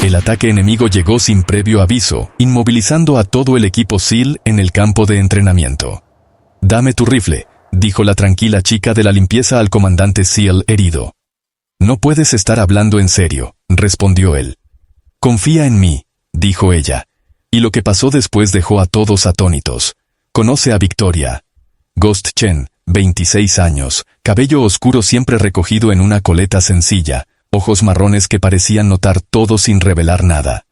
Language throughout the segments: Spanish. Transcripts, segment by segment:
El ataque enemigo llegó sin previo aviso, inmovilizando a todo el equipo SEAL en el campo de entrenamiento. «Dame tu rifle», dijo la tranquila chica de la limpieza al comandante SEAL herido. «No puedes estar hablando en serio», respondió él. «Confía en mí», dijo ella. Y lo que pasó después dejó a todos atónitos. Conoce a Victoria. Ghost Chen, 26 años, cabello oscuro siempre recogido en una coleta sencilla, ojos marrones que parecían notar todo sin revelar nada.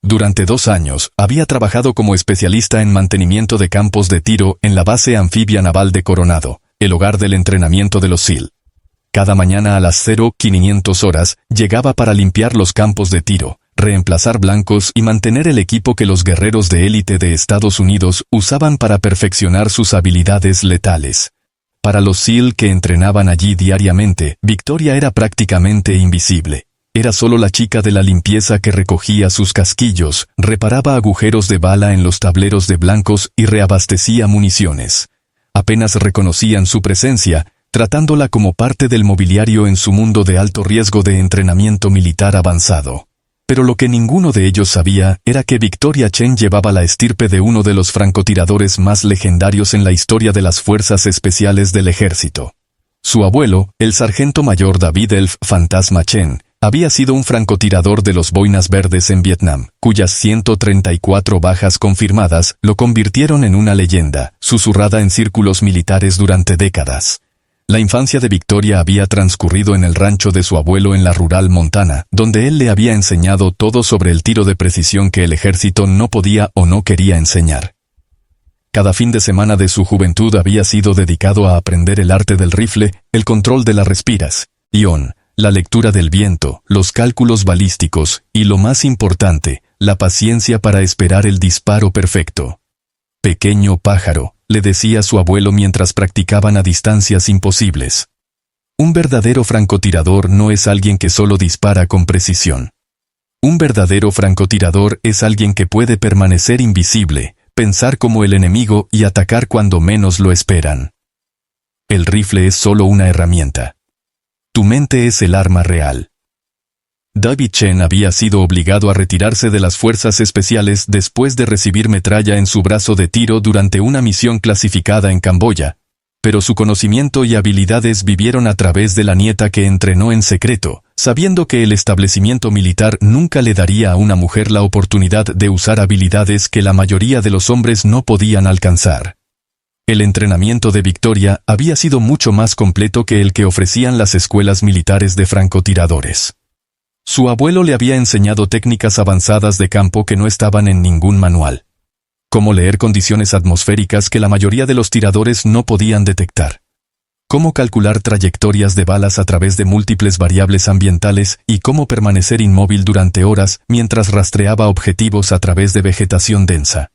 Durante 2 años, había trabajado como especialista en mantenimiento de campos de tiro en la base anfibia naval de Coronado, el hogar del entrenamiento de los SEAL. Cada mañana a las 0500 horas, llegaba para limpiar los campos de tiro, reemplazar blancos y mantener el equipo que los guerreros de élite de Estados Unidos usaban para perfeccionar sus habilidades letales. Para los SEAL que entrenaban allí diariamente, Victoria era prácticamente invisible. Era solo la chica de la limpieza que recogía sus casquillos, reparaba agujeros de bala en los tableros de blancos y reabastecía municiones. Apenas reconocían su presencia, tratándola como parte del mobiliario en su mundo de alto riesgo de entrenamiento militar avanzado. Pero lo que ninguno de ellos sabía era que Victoria Chen llevaba la estirpe de uno de los francotiradores más legendarios en la historia de las Fuerzas Especiales del Ejército. Su abuelo, el sargento mayor David Elf Fantasma Chen, había sido un francotirador de los Boinas Verdes en Vietnam, cuyas 134 bajas confirmadas lo convirtieron en una leyenda, susurrada en círculos militares durante décadas. La infancia de Victoria había transcurrido en el rancho de su abuelo en la rural Montana, donde él le había enseñado todo sobre el tiro de precisión que el ejército no podía o no quería enseñar. Cada fin de semana de su juventud había sido dedicado a aprender el arte del rifle, el control de la respiración, la lectura del viento, los cálculos balísticos y, lo más importante, la paciencia para esperar el disparo perfecto. «Pequeño pájaro», le decía su abuelo mientras practicaban a distancias imposibles. Un verdadero francotirador no es alguien que solo dispara con precisión. Un verdadero francotirador es alguien que puede permanecer invisible, pensar como el enemigo y atacar cuando menos lo esperan. El rifle es solo una herramienta. Tu mente es el arma real. David Chen había sido obligado a retirarse de las fuerzas especiales después de recibir metralla en su brazo de tiro durante una misión clasificada en Camboya, pero su conocimiento y habilidades vivieron a través de la nieta que entrenó en secreto, sabiendo que el establecimiento militar nunca le daría a una mujer la oportunidad de usar habilidades que la mayoría de los hombres no podían alcanzar. El entrenamiento de Victoria había sido mucho más completo que el que ofrecían las escuelas militares de francotiradores. Su abuelo le había enseñado técnicas avanzadas de campo que no estaban en ningún manual. Cómo leer condiciones atmosféricas que la mayoría de los tiradores no podían detectar. Cómo calcular trayectorias de balas a través de múltiples variables ambientales y cómo permanecer inmóvil durante horas mientras rastreaba objetivos a través de vegetación densa.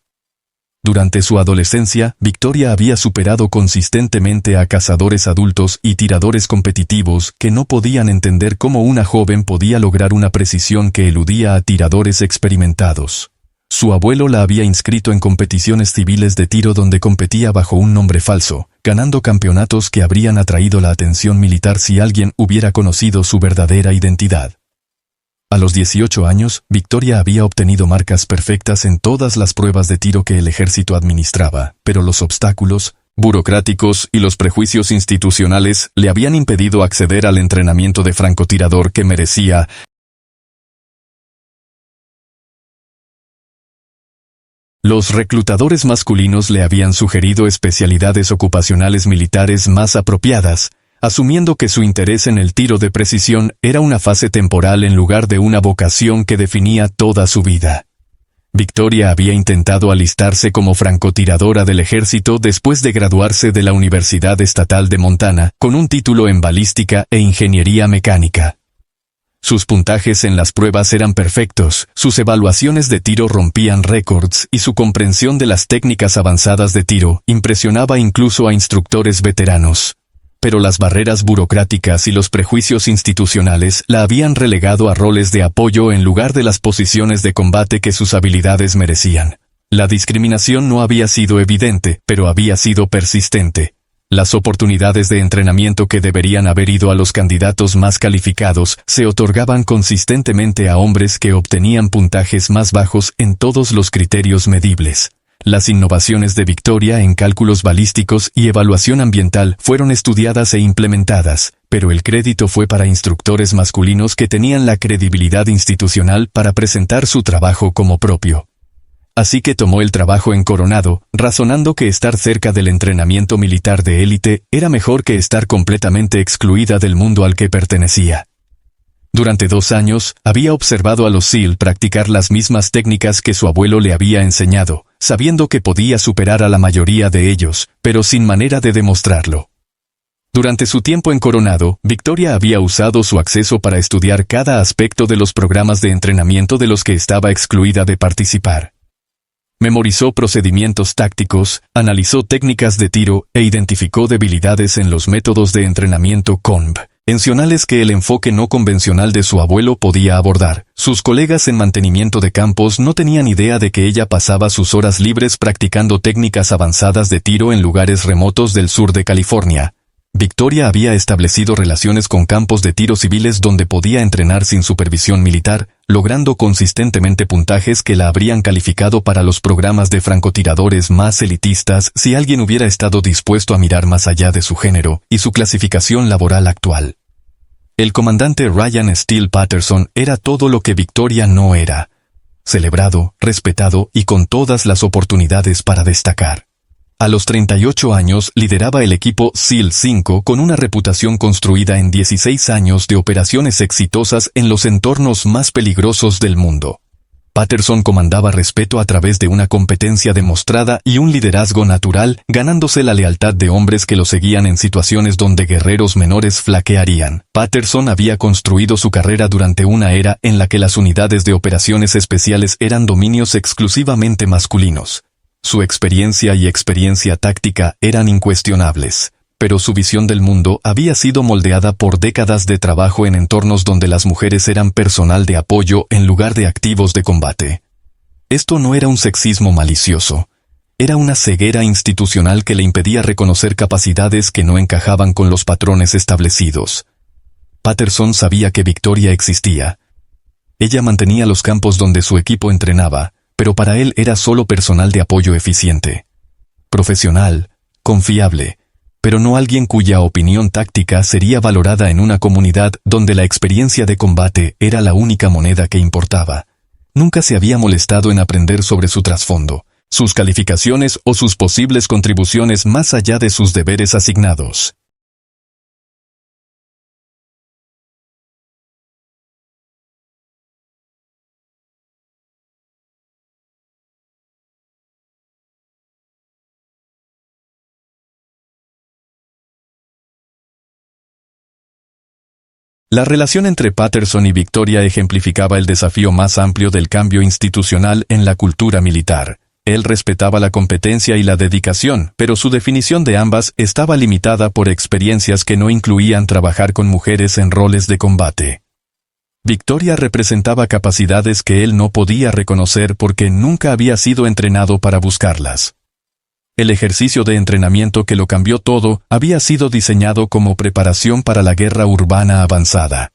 Durante su adolescencia, Victoria había superado consistentemente a cazadores adultos y tiradores competitivos que no podían entender cómo una joven podía lograr una precisión que eludía a tiradores experimentados. Su abuelo la había inscrito en competiciones civiles de tiro donde competía bajo un nombre falso, ganando campeonatos que habrían atraído la atención militar si alguien hubiera conocido su verdadera identidad. A los 18 años, Victoria había obtenido marcas perfectas en todas las pruebas de tiro que el ejército administraba, pero los obstáculos burocráticos y los prejuicios institucionales le habían impedido acceder al entrenamiento de francotirador que merecía. Los reclutadores masculinos le habían sugerido especialidades ocupacionales militares más apropiadas, asumiendo que su interés en el tiro de precisión era una fase temporal en lugar de una vocación que definía toda su vida. Victoria había intentado alistarse como francotiradora del ejército después de graduarse de la Universidad Estatal de Montana, con un título en balística e ingeniería mecánica. Sus puntajes en las pruebas eran perfectos, sus evaluaciones de tiro rompían récords y su comprensión de las técnicas avanzadas de tiro impresionaba incluso a instructores veteranos. Pero las barreras burocráticas y los prejuicios institucionales la habían relegado a roles de apoyo en lugar de las posiciones de combate que sus habilidades merecían. La discriminación no había sido evidente, pero había sido persistente. Las oportunidades de entrenamiento que deberían haber ido a los candidatos más calificados se otorgaban consistentemente a hombres que obtenían puntajes más bajos en todos los criterios medibles. Las innovaciones de Victoria en cálculos balísticos y evaluación ambiental fueron estudiadas e implementadas, pero el crédito fue para instructores masculinos que tenían la credibilidad institucional para presentar su trabajo como propio. Así que tomó el trabajo en Coronado, razonando que estar cerca del entrenamiento militar de élite era mejor que estar completamente excluida del mundo al que pertenecía. Durante 2 años, había observado a los SEAL practicar las mismas técnicas que su abuelo le había enseñado, sabiendo que podía superar a la mayoría de ellos, pero sin manera de demostrarlo. Durante su tiempo en Coronado, Victoria había usado su acceso para estudiar cada aspecto de los programas de entrenamiento de los que estaba excluida de participar. Memorizó procedimientos tácticos, analizó técnicas de tiro e identificó debilidades en los métodos de entrenamiento convencionales que el enfoque no convencional de su abuelo podía abordar. Sus colegas en mantenimiento de campos no tenían idea de que ella pasaba sus horas libres practicando técnicas avanzadas de tiro en lugares remotos del sur de California. Victoria había establecido relaciones con campos de tiro civiles donde podía entrenar sin supervisión militar, logrando consistentemente puntajes que la habrían calificado para los programas de francotiradores más elitistas si alguien hubiera estado dispuesto a mirar más allá de su género y su clasificación laboral actual. El comandante Ryan Steele Patterson era todo lo que Victoria no era: celebrado, respetado y con todas las oportunidades para destacar. A los 38 años lideraba el equipo SEAL 5 con una reputación construida en 16 años de operaciones exitosas en los entornos más peligrosos del mundo. Patterson comandaba respeto a través de una competencia demostrada y un liderazgo natural, ganándose la lealtad de hombres que lo seguían en situaciones donde guerreros menores flaquearían. Patterson había construido su carrera durante una era en la que las unidades de operaciones especiales eran dominios exclusivamente masculinos. Su experiencia y experiencia táctica eran incuestionables, pero su visión del mundo había sido moldeada por décadas de trabajo en entornos donde las mujeres eran personal de apoyo en lugar de activos de combate. Esto no era un sexismo malicioso, era una ceguera institucional que le impedía reconocer capacidades que no encajaban con los patrones establecidos. Patterson sabía que Victoria existía. Ella mantenía los campos donde su equipo entrenaba, pero para él era solo personal de apoyo eficiente. Profesional, confiable, pero no alguien cuya opinión táctica sería valorada en una comunidad donde la experiencia de combate era la única moneda que importaba. Nunca se había molestado en aprender sobre su trasfondo, sus calificaciones o sus posibles contribuciones más allá de sus deberes asignados. La relación entre Patterson y Victoria ejemplificaba el desafío más amplio del cambio institucional en la cultura militar. Él respetaba la competencia y la dedicación, pero su definición de ambas estaba limitada por experiencias que no incluían trabajar con mujeres en roles de combate. Victoria representaba capacidades que él no podía reconocer porque nunca había sido entrenado para buscarlas. El ejercicio de entrenamiento que lo cambió todo había sido diseñado como preparación para la guerra urbana avanzada.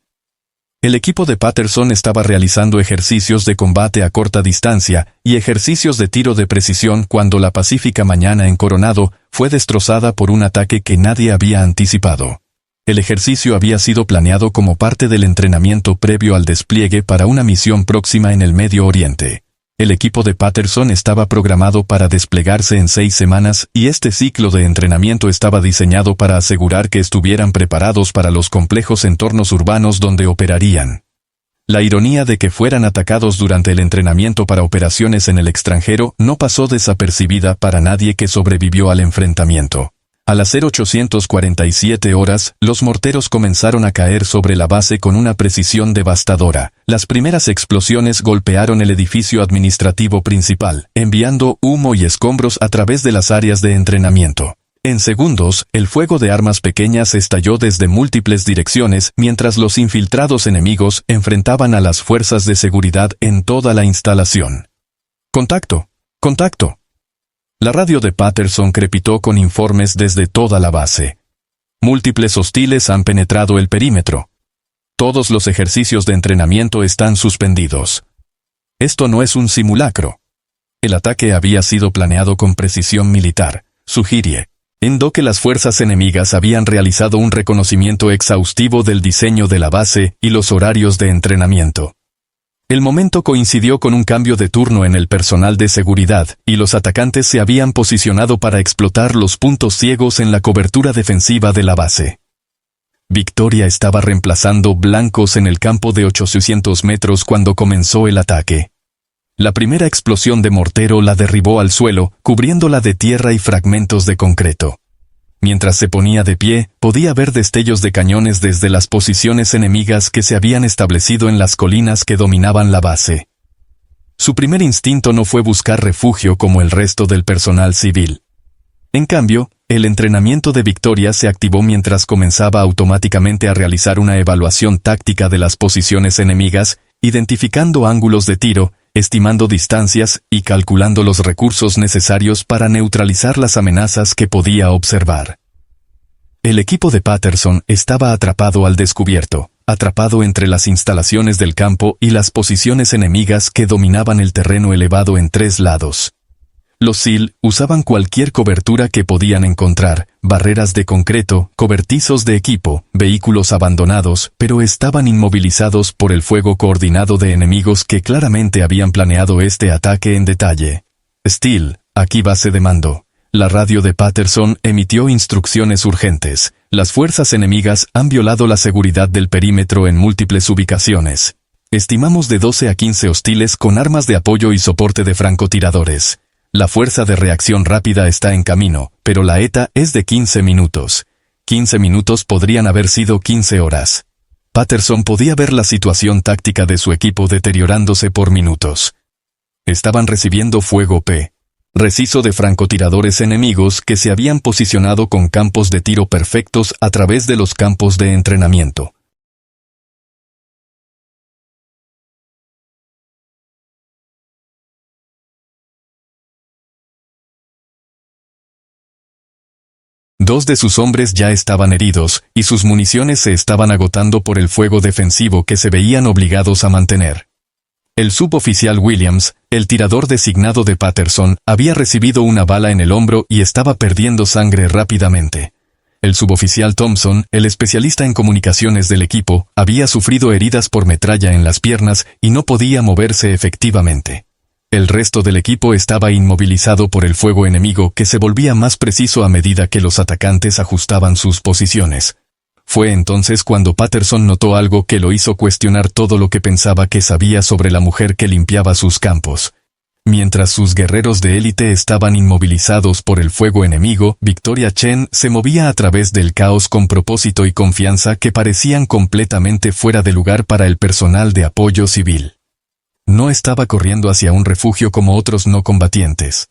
El equipo de Patterson estaba realizando ejercicios de combate a corta distancia y ejercicios de tiro de precisión cuando la pacífica mañana en Coronado fue destrozada por un ataque que nadie había anticipado. El ejercicio había sido planeado como parte del entrenamiento previo al despliegue para una misión próxima en el Medio Oriente. El equipo de Patterson estaba programado para desplegarse en 6 semanas y este ciclo de entrenamiento estaba diseñado para asegurar que estuvieran preparados para los complejos entornos urbanos donde operarían. La ironía de que fueran atacados durante el entrenamiento para operaciones en el extranjero no pasó desapercibida para nadie que sobrevivió al enfrentamiento. A las 0847 horas, los morteros comenzaron a caer sobre la base con una precisión devastadora. Las primeras explosiones golpearon el edificio administrativo principal, enviando humo y escombros a través de las áreas de entrenamiento. En segundos, el fuego de armas pequeñas estalló desde múltiples direcciones mientras los infiltrados enemigos enfrentaban a las fuerzas de seguridad en toda la instalación. ¡Contacto! ¡Contacto! La radio de Patterson crepitó con informes desde toda la base. Múltiples hostiles han penetrado el perímetro. Todos los ejercicios de entrenamiento están suspendidos. Esto no es un simulacro. El ataque había sido planeado con precisión militar, sugiere. Indicó que las fuerzas enemigas habían realizado un reconocimiento exhaustivo del diseño de la base y los horarios de entrenamiento. El momento coincidió con un cambio de turno en el personal de seguridad, y los atacantes se habían posicionado para explotar los puntos ciegos en la cobertura defensiva de la base. Victoria estaba reemplazando blancos en el campo de 800 metros cuando comenzó el ataque. La primera explosión de mortero la derribó al suelo, cubriéndola de tierra y fragmentos de concreto. Mientras se ponía de pie, podía ver destellos de cañones desde las posiciones enemigas que se habían establecido en las colinas que dominaban la base. Su primer instinto no fue buscar refugio como el resto del personal civil. En cambio, el entrenamiento de Victoria se activó mientras comenzaba automáticamente a realizar una evaluación táctica de las posiciones enemigas, identificando ángulos de tiro, estimando distancias y calculando los recursos necesarios para neutralizar las amenazas que podía observar. El equipo de Patterson estaba atrapado al descubierto, atrapado entre las instalaciones del campo y las posiciones enemigas que dominaban el terreno elevado en 3 lados. Los SEAL usaban cualquier cobertura que podían encontrar, barreras de concreto, cobertizos de equipo, vehículos abandonados, pero estaban inmovilizados por el fuego coordinado de enemigos que claramente habían planeado este ataque en detalle. Steele, aquí base de mando. La radio de Patterson emitió instrucciones urgentes. Las fuerzas enemigas han violado la seguridad del perímetro en múltiples ubicaciones. Estimamos de 12 a 15 hostiles con armas de apoyo y soporte de francotiradores. La fuerza de reacción rápida está en camino, pero la ETA es de 15 minutos. 15 minutos podrían haber sido 15 horas. Patterson podía ver la situación táctica de su equipo deteriorándose por minutos. Estaban recibiendo fuego preciso de francotiradores enemigos que se habían posicionado con campos de tiro perfectos a través de los campos de entrenamiento. Dos de sus hombres ya estaban heridos, y sus municiones se estaban agotando por el fuego defensivo que se veían obligados a mantener. El suboficial Williams, el tirador designado de Patterson, había recibido una bala en el hombro y estaba perdiendo sangre rápidamente. El suboficial Thompson, el especialista en comunicaciones del equipo, había sufrido heridas por metralla en las piernas y no podía moverse efectivamente. El resto del equipo estaba inmovilizado por el fuego enemigo que se volvía más preciso a medida que los atacantes ajustaban sus posiciones. Fue entonces cuando Patterson notó algo que lo hizo cuestionar todo lo que pensaba que sabía sobre la mujer que limpiaba sus campos. Mientras sus guerreros de élite estaban inmovilizados por el fuego enemigo, Victoria Chen se movía a través del caos con propósito y confianza que parecían completamente fuera de lugar para el personal de apoyo civil. No estaba corriendo hacia un refugio como otros no combatientes.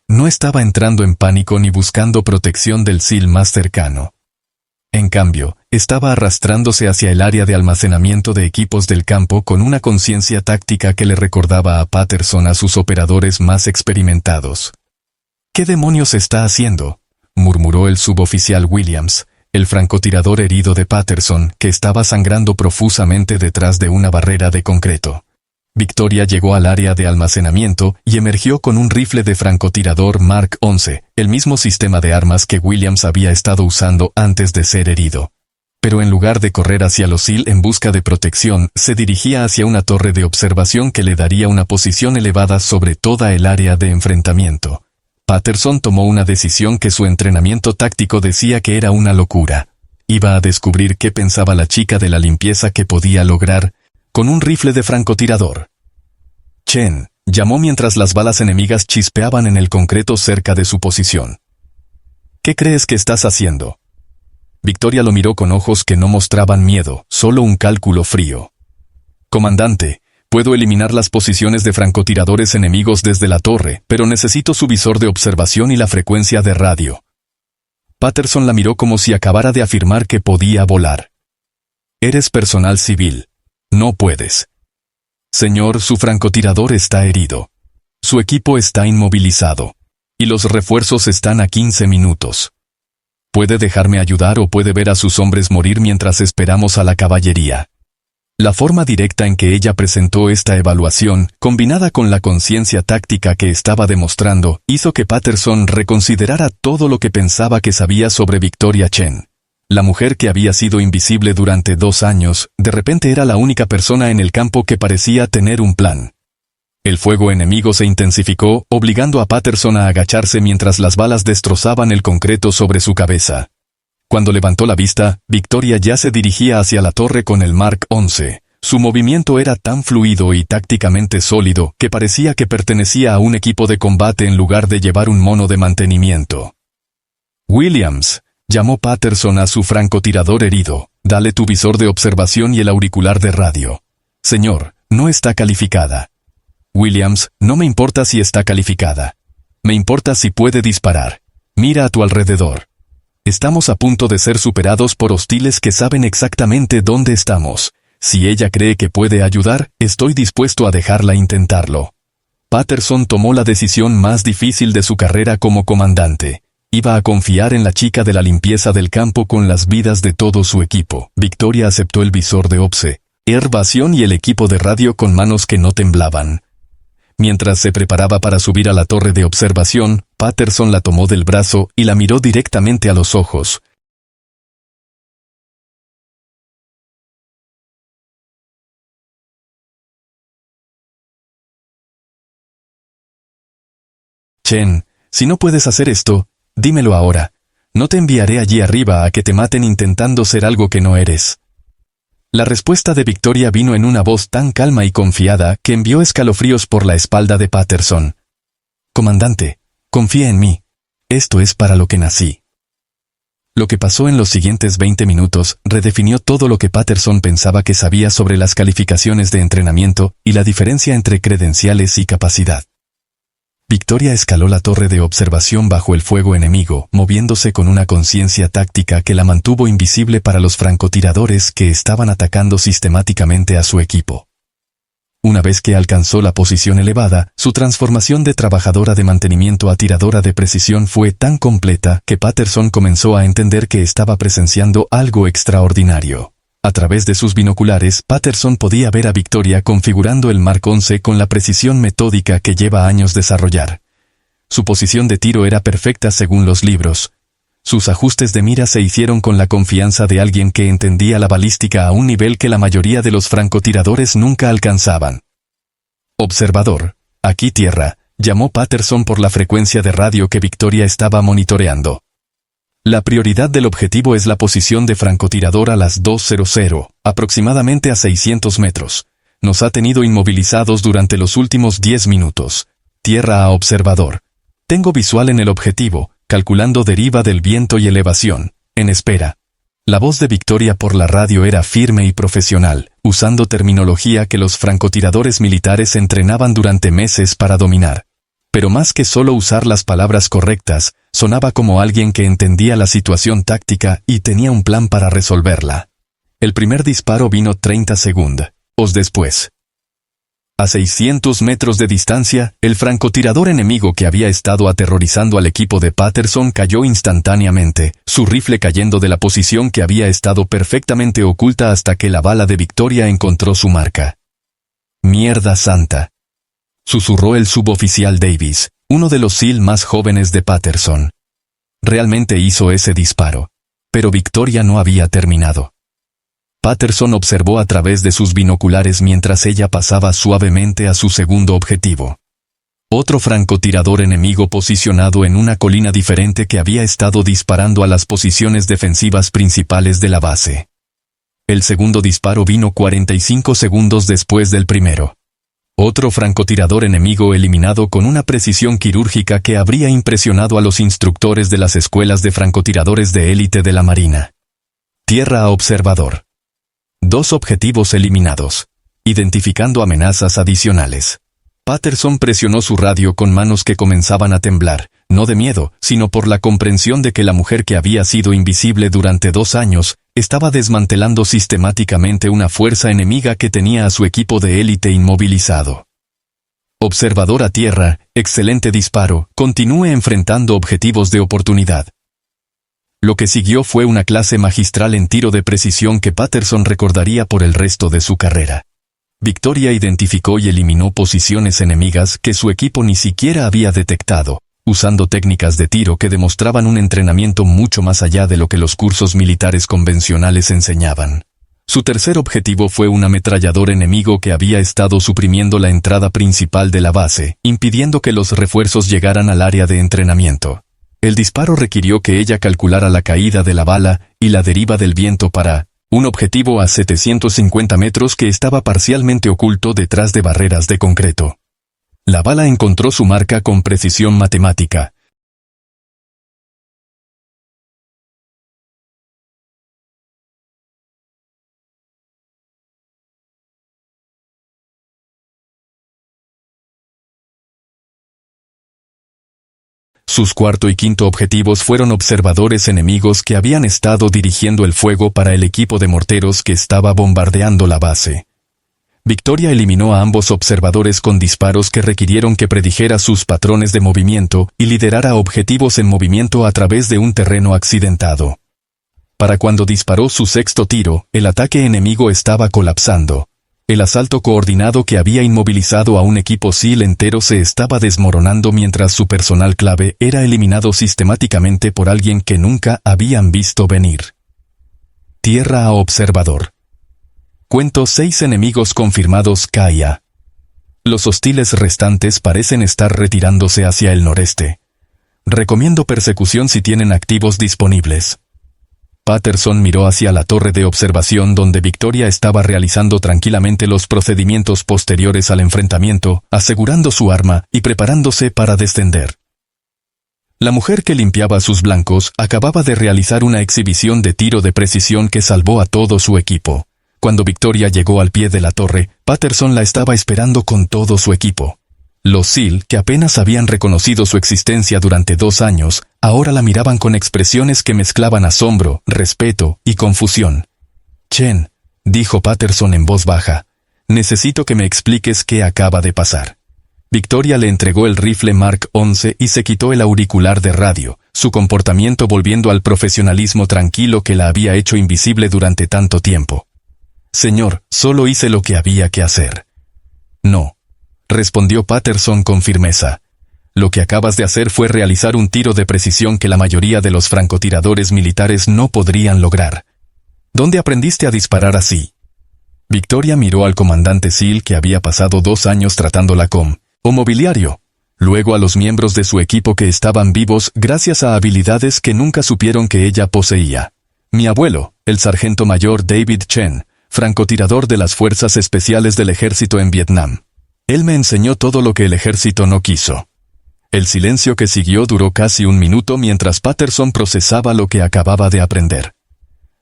No estaba entrando en pánico ni buscando protección del SEAL más cercano. En cambio, estaba arrastrándose hacia el área de almacenamiento de equipos del campo con una conciencia táctica que le recordaba a Patterson a sus operadores más experimentados. ¿Qué demonios está haciendo?, murmuró el suboficial Williams, el francotirador herido de Patterson, que estaba sangrando profusamente detrás de una barrera de concreto. Victoria llegó al área de almacenamiento y emergió con un rifle de francotirador Mark 11, el mismo sistema de armas que Williams había estado usando antes de ser herido. Pero en lugar de correr hacia los SEAL en busca de protección, se dirigía hacia una torre de observación que le daría una posición elevada sobre toda el área de enfrentamiento. Patterson tomó una decisión que su entrenamiento táctico decía que era una locura. Iba a descubrir qué pensaba la chica de la limpieza que podía lograr con un rifle de francotirador. Chen, llamó mientras las balas enemigas chispeaban en el concreto cerca de su posición. ¿Qué crees que estás haciendo? Victoria lo miró con ojos que no mostraban miedo, solo un cálculo frío. Comandante, puedo eliminar las posiciones de francotiradores enemigos desde la torre, pero necesito su visor de observación y la frecuencia de radio. Patterson la miró como si acabara de afirmar que podía volar. Eres personal civil. No puedes. Señor, su francotirador está herido. Su equipo está inmovilizado. Y los refuerzos están a 15 minutos. Puede dejarme ayudar o puede ver a sus hombres morir mientras esperamos a la caballería. La forma directa en que ella presentó esta evaluación, combinada con la conciencia táctica que estaba demostrando, hizo que Patterson reconsiderara todo lo que pensaba que sabía sobre Victoria Chen. La mujer que había sido invisible durante 2 años, de repente era la única persona en el campo que parecía tener un plan. El fuego enemigo se intensificó, obligando a Patterson a agacharse mientras las balas destrozaban el concreto sobre su cabeza. Cuando levantó la vista, Victoria ya se dirigía hacia la torre con el Mark 11. Su movimiento era tan fluido y tácticamente sólido que parecía que pertenecía a un equipo de combate en lugar de llevar un mono de mantenimiento. «Williams», llamó Patterson a su francotirador herido, «dale tu visor de observación y el auricular de radio». «Señor, no está calificada». «Williams, no me importa si está calificada. Me importa si puede disparar. Mira a tu alrededor. Estamos a punto de ser superados por hostiles que saben exactamente dónde estamos. Si ella cree que puede ayudar, estoy dispuesto a dejarla intentarlo». Patterson tomó la decisión más difícil de su carrera como comandante. Iba a confiar en la chica de la limpieza del campo con las vidas de todo su equipo. Victoria aceptó el visor de observación y el equipo de radio con manos que no temblaban. Mientras se preparaba para subir a la torre de observación, Patterson la tomó del brazo y la miró directamente a los ojos. «Chen, si no puedes hacer esto, dímelo ahora. No te enviaré allí arriba a que te maten intentando ser algo que no eres». La respuesta de Victoria vino en una voz tan calma y confiada que envió escalofríos por la espalda de Patterson. «Comandante, confía en mí. Esto es para lo que nací». Lo que pasó en los siguientes 20 minutos redefinió todo lo que Patterson pensaba que sabía sobre las calificaciones de entrenamiento y la diferencia entre credenciales y capacidad. Victoria escaló la torre de observación bajo el fuego enemigo, moviéndose con una conciencia táctica que la mantuvo invisible para los francotiradores que estaban atacando sistemáticamente a su equipo. Una vez que alcanzó la posición elevada, su transformación de trabajadora de mantenimiento a tiradora de precisión fue tan completa que Patterson comenzó a entender que estaba presenciando algo extraordinario. A través de sus binoculares, Patterson podía ver a Victoria configurando el Mark 11 con la precisión metódica que lleva años desarrollar. Su posición de tiro era perfecta según los libros. Sus ajustes de mira se hicieron con la confianza de alguien que entendía la balística a un nivel que la mayoría de los francotiradores nunca alcanzaban. «Observador, aquí tierra», llamó Patterson por la frecuencia de radio que Victoria estaba monitoreando. «La prioridad del objetivo es la posición de francotirador a las 2:00, aproximadamente a 600 metros. Nos ha tenido inmovilizados durante los últimos 10 minutos. Tierra a observador. Tengo visual en el objetivo, calculando deriva del viento y elevación. En espera». La voz de Victoria por la radio era firme y profesional, usando terminología que los francotiradores militares entrenaban durante meses para dominar. Pero más que solo usar las palabras correctas, sonaba como alguien que entendía la situación táctica y tenía un plan para resolverla. El primer disparo vino 30 segundos después. A 600 metros de distancia, el francotirador enemigo que había estado aterrorizando al equipo de Patterson cayó instantáneamente, su rifle cayendo de la posición que había estado perfectamente oculta hasta que la bala de Victoria encontró su marca. «Mierda santa», susurró el suboficial Davis, uno de los SEAL más jóvenes de Patterson. Realmente hizo ese disparo. Pero Victoria no había terminado. Patterson observó a través de sus binoculares mientras ella pasaba suavemente a su segundo objetivo. Otro francotirador enemigo posicionado en una colina diferente que había estado disparando a las posiciones defensivas principales de la base. El segundo disparo vino 45 segundos después del primero. Otro francotirador enemigo eliminado con una precisión quirúrgica que habría impresionado a los instructores de las escuelas de francotiradores de élite de la Marina. Tierra a observador. 2 objetivos eliminados. Identificando amenazas adicionales. Patterson presionó su radio con manos que comenzaban a temblar, no de miedo, sino por la comprensión de que la mujer que había sido invisible durante 2 años, estaba desmantelando sistemáticamente una fuerza enemiga que tenía a su equipo de élite inmovilizado. Observador a tierra, excelente disparo, continúe enfrentando objetivos de oportunidad. Lo que siguió fue una clase magistral en tiro de precisión que Patterson recordaría por el resto de su carrera. Victoria identificó y eliminó posiciones enemigas que su equipo ni siquiera había detectado, usando técnicas de tiro que demostraban un entrenamiento mucho más allá de lo que los cursos militares convencionales enseñaban. Su tercer objetivo fue un ametrallador enemigo que había estado suprimiendo la entrada principal de la base, impidiendo que los refuerzos llegaran al área de entrenamiento. El disparo requirió que ella calculara la caída de la bala y la deriva del viento para un objetivo a 750 metros que estaba parcialmente oculto detrás de barreras de concreto. La bala encontró su marca con precisión matemática. Sus cuarto y quinto objetivos fueron observadores enemigos que habían estado dirigiendo el fuego para el equipo de morteros que estaba bombardeando la base. Victoria eliminó a ambos observadores con disparos que requirieron que predijera sus patrones de movimiento y liderara objetivos en movimiento a través de un terreno accidentado. Para cuando disparó su sexto tiro, el ataque enemigo estaba colapsando. El asalto coordinado que había inmovilizado a un equipo SEAL entero se estaba desmoronando mientras su personal clave era eliminado sistemáticamente por alguien que nunca habían visto venir. Tierra a observador. Cuento 6 enemigos confirmados KIA. Los hostiles restantes parecen estar retirándose hacia el noreste. Recomiendo persecución si tienen activos disponibles. Patterson miró hacia la torre de observación donde Victoria estaba realizando tranquilamente los procedimientos posteriores al enfrentamiento, asegurando su arma y preparándose para descender. La mujer que limpiaba sus blancos acababa de realizar una exhibición de tiro de precisión que salvó a todo su equipo. Cuando Victoria llegó al pie de la torre, Patterson la estaba esperando con todo su equipo. Los SEAL, que apenas habían reconocido su existencia durante 2 años, ahora la miraban con expresiones que mezclaban asombro, respeto y confusión. «Chen», dijo Patterson en voz baja, «necesito que me expliques qué acaba de pasar». Victoria le entregó el rifle Mark 11 y se quitó el auricular de radio, su comportamiento volviendo al profesionalismo tranquilo que la había hecho invisible durante tanto tiempo. «Señor, solo hice lo que había que hacer». «No», respondió Patterson con firmeza. «Lo que acabas de hacer fue realizar un tiro de precisión que la mayoría de los francotiradores militares no podrían lograr. ¿Dónde aprendiste a disparar así?» Victoria miró al comandante SEAL que había pasado 2 años tratándola como mobiliario, luego a los miembros de su equipo que estaban vivos gracias a habilidades que nunca supieron que ella poseía. «Mi abuelo, el sargento mayor David Chen, francotirador de las Fuerzas Especiales del Ejército en Vietnam. Él me enseñó todo lo que el ejército no quiso». El silencio que siguió duró casi 1 minuto mientras Patterson procesaba lo que acababa de aprender.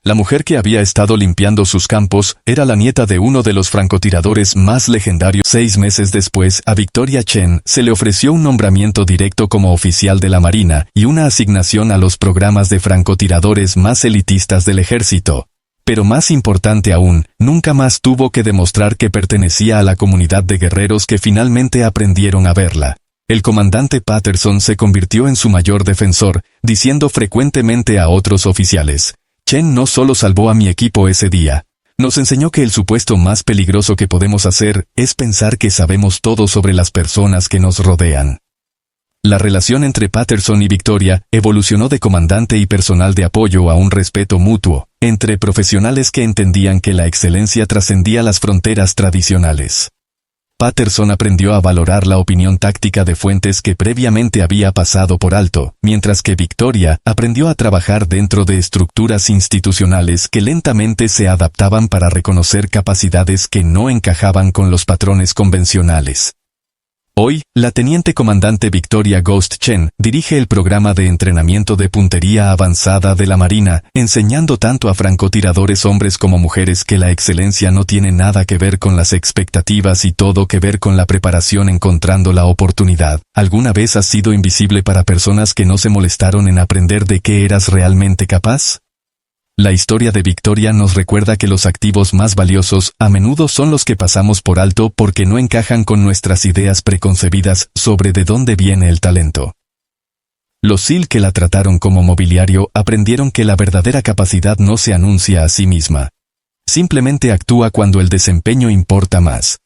La mujer que había estado limpiando sus campos era la nieta de uno de los francotiradores más legendarios. 6 meses después, a Victoria Chen se le ofreció un nombramiento directo como oficial de la Marina y una asignación a los programas de francotiradores más elitistas del ejército. Pero más importante aún, nunca más tuvo que demostrar que pertenecía a la comunidad de guerreros que finalmente aprendieron a verla. El comandante Patterson se convirtió en su mayor defensor, diciendo frecuentemente a otros oficiales: «Chen no solo salvó a mi equipo ese día, nos enseñó que el supuesto más peligroso que podemos hacer es pensar que sabemos todo sobre las personas que nos rodean». La relación entre Patterson y Victoria evolucionó de comandante y personal de apoyo a un respeto mutuo, entre profesionales que entendían que la excelencia trascendía las fronteras tradicionales. Patterson aprendió a valorar la opinión táctica de fuentes que previamente había pasado por alto, mientras que Victoria aprendió a trabajar dentro de estructuras institucionales que lentamente se adaptaban para reconocer capacidades que no encajaban con los patrones convencionales. Hoy, la teniente comandante Victoria Ghost Chen dirige el programa de entrenamiento de puntería avanzada de la Marina, enseñando tanto a francotiradores hombres como mujeres que la excelencia no tiene nada que ver con las expectativas y todo que ver con la preparación encontrando la oportunidad. ¿Alguna vez has sido invisible para personas que no se molestaron en aprender de qué eras realmente capaz? La historia de Victoria nos recuerda que los activos más valiosos a menudo son los que pasamos por alto porque no encajan con nuestras ideas preconcebidas sobre de dónde viene el talento. Los SEAL que la trataron como mobiliario aprendieron que la verdadera capacidad no se anuncia a sí misma. Simplemente actúa cuando el desempeño importa más.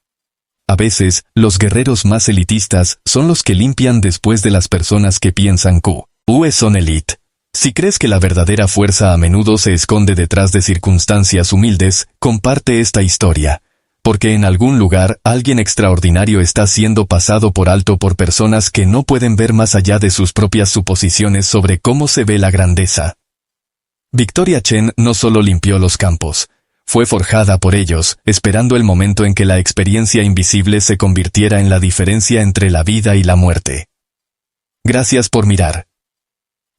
A veces, los guerreros más elitistas son los que limpian después de las personas que piensan que son elite. Si crees que la verdadera fuerza a menudo se esconde detrás de circunstancias humildes, comparte esta historia. Porque en algún lugar alguien extraordinario está siendo pasado por alto por personas que no pueden ver más allá de sus propias suposiciones sobre cómo se ve la grandeza. Victoria Chen no solo limpió los campos, fue forjada por ellos, esperando el momento en que la experiencia invisible se convirtiera en la diferencia entre la vida y la muerte. Gracias por mirar.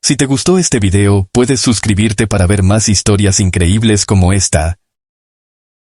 Si te gustó este video, puedes suscribirte para ver más historias increíbles como esta.